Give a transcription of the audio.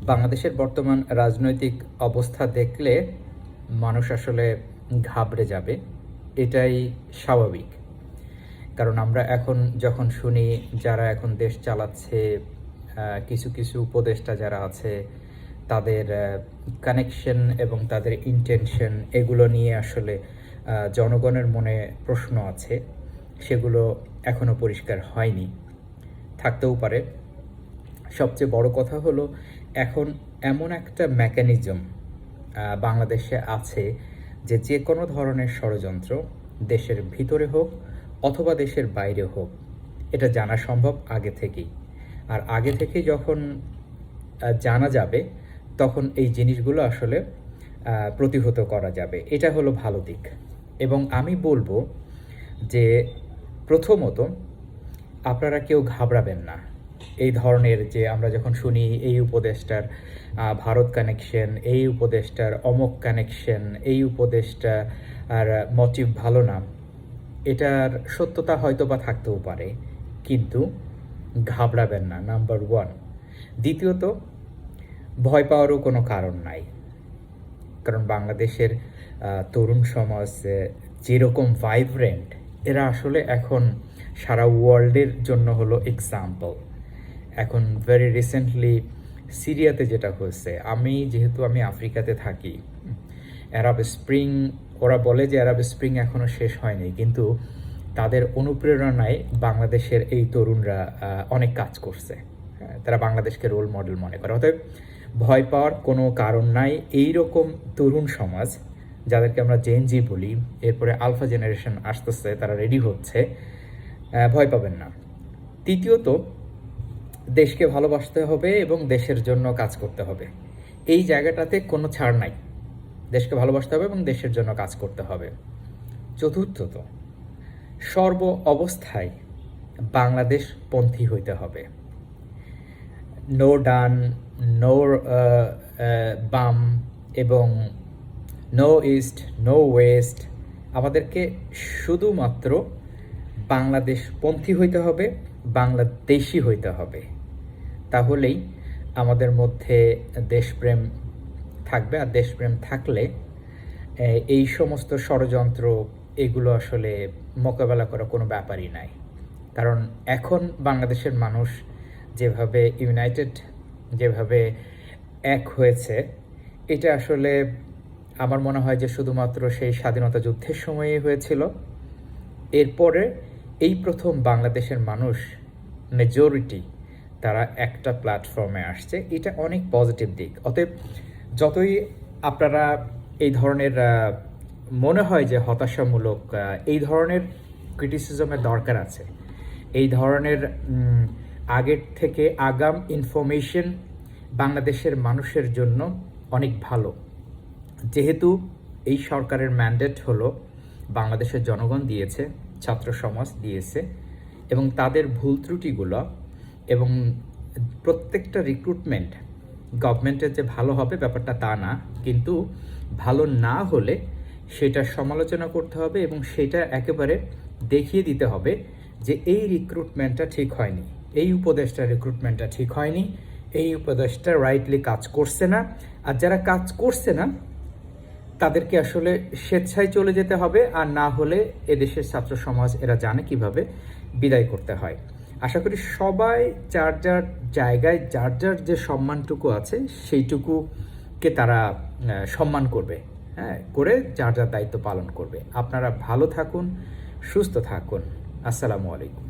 বাংলাদেশের বর্তমান রাজনৈতিক অবস্থা দেখলে মানুষ আসলে ঘাবড়ে যাবে, এটাই স্বাভাবিক। কারণ আমরা এখন যখন শুনি যারা এখন দেশ চালাচ্ছে, কিছু কিছু উপদেষ্টা যারা আছে, তাদের কানেকশন এবং তাদের ইন্টেনশন এগুলো নিয়ে আসলে জনগণের মনে প্রশ্ন আছে, সেগুলো এখনও পরিষ্কার হয়নি, থাকতেও পারে। সবচেয়ে বড় কথা হলো এখন এমন একটা মেকানিজম বাংলাদেশে আছে যে যে কোনো ধরনের ষড়যন্ত্র দেশের ভিতরে হোক অথবা দেশের বাইরে হোক, এটা জানা সম্ভব আগে থেকেই। আর আগে থেকে যখন জানা যাবে তখন এই জিনিসগুলো আসলে প্রতিহত করা যাবে, এটা হলো ভালো দিক। এবং আমি বলবো যে প্রথমত আপনারা কেউ ঘাবড়াবেন না। এই ধরনের যে আমরা যখন শুনি এই উপদেষ্টার ভারত কানেকশন, এই উপদেষ্টার অমক কানেকশন, এই উপদেষ্টা আর মোটিভ ভালো না, এটার সত্যতা হয়তো বা থাকতেও পারে, কিন্তু ঘাবড়াবেন না, নাম্বার ওয়ান। দ্বিতীয়ত, ভয় পাওয়ারও কোনো কারণ নাই। কারণ বাংলাদেশের তরুণ সমাজ যেরকম ভাইব্রেন্ট, এরা আসলে এখন সারা ওয়ার্ল্ডের জন্য হলো এক্সাম্পল। এখন ভেরি রিসেন্টলি সিরিয়াতে যেটা হয়েছে, যেহেতু আমি আফ্রিকাতে থাকি, আরব স্প্রিং, ওরা বলে যে আরব স্প্রিং এখনও শেষ হয়নি, কিন্তু তাদের অনুপ্রেরণায় বাংলাদেশের এই তরুণরা অনেক কাজ করছে। তারা বাংলাদেশকে রোল মডেল মনে করে। অতএব ভয় পাওয়ার কোনো কারণ নাই। এই রকম তরুণ সমাজ, যাদেরকে আমরা জেনজি বলি, এরপরে আলফা জেনারেশন আসতেছে, তারা রেডি হচ্ছে, ভয় পাবেন না। তৃতীয়ত, দেশকে ভালোবাসতে হবে এবং দেশের জন্য কাজ করতে হবে। এই জায়গাটাতে কোনো ছাড় নাই। দেশকে ভালোবাসতে হবে এবং দেশের জন্য কাজ করতে হবে। চতুর্থত, সর্ব অবস্থায় বাংলাদেশ পন্থী হইতে হবে। নো ডান, নো বাম এবং নো ইস্ট, নো ওয়েস্ট। আমাদেরকে শুধুমাত্র বাংলাদেশ পন্থী হইতে হবে, বাংলাদেশি হইতে হবে। তাহলেই আমাদের মধ্যে দেশপ্রেম থাকবে। আর দেশপ্রেম থাকলে এই সমস্ত ষড়যন্ত্র এগুলো আসলে মোকাবেলা করা কোনো ব্যাপারই নাই। কারণ এখন বাংলাদেশের মানুষ যেভাবে ইউনাইটেড, যেভাবে এক হয়েছে, এটা আসলে আমার মনে হয় যে শুধুমাত্র সেই স্বাধীনতা যুদ্ধের সময়েই হয়েছিল। এরপরে এই প্রথম বাংলাদেশের মানুষ মেজরিটি তারা একটা প্ল্যাটফর্মে আসছে, এটা অনেক পজিটিভ দিক। অতএব যতই আপনারা এই ধরনের মনে হয় যে হতাশামূলক, এই ধরনের ক্রিটিসিজমের দরকার আছে। এই ধরনের আগের থেকে আগাম ইনফরমেশন বাংলাদেশের মানুষের জন্য অনেক ভালো। যেহেতু এই সরকারের ম্যান্ডেট হলো বাংলাদেশের জনগণ দিয়েছে, ছাত্র সমাজ দিয়েছে, এবং তাদের ভুল ত্রুটিগুলো এবং প্রত্যেকটা রিক্রুটমেন্ট গভর্নমেন্টের যে ভালো হবে ব্যাপারটা তা না, কিন্তু ভালো না হলে সেটা সমালোচনা করতে হবে এবং সেটা একেবারে দেখিয়ে দিতে হবে যে এই রিক্রুটমেন্টটা ঠিক হয়নি, এই উপদেষ্টার রিক্রুটমেন্টটা ঠিক হয়নি, এই উপদেষ্টা রাইটলি কাজ করছে না। আর যারা কাজ করছে না তাদেরকে আসলে স্বেচ্ছায় চলে যেতে হবে, আর না হলে এদেশের ছাত্র সমাজ এরা জানে কিভাবে বিদায় করতে হয়। আশা করি সবাই যার যার জায়গায় যার যার যে সম্মানটুকু আছে সেইটুকুকে তারা সম্মান করবে, করে যার যার দায়িত্ব পালন করবে। আপনারা ভালো থাকুন, সুস্থ থাকুন। আসসালামু আলাইকুম।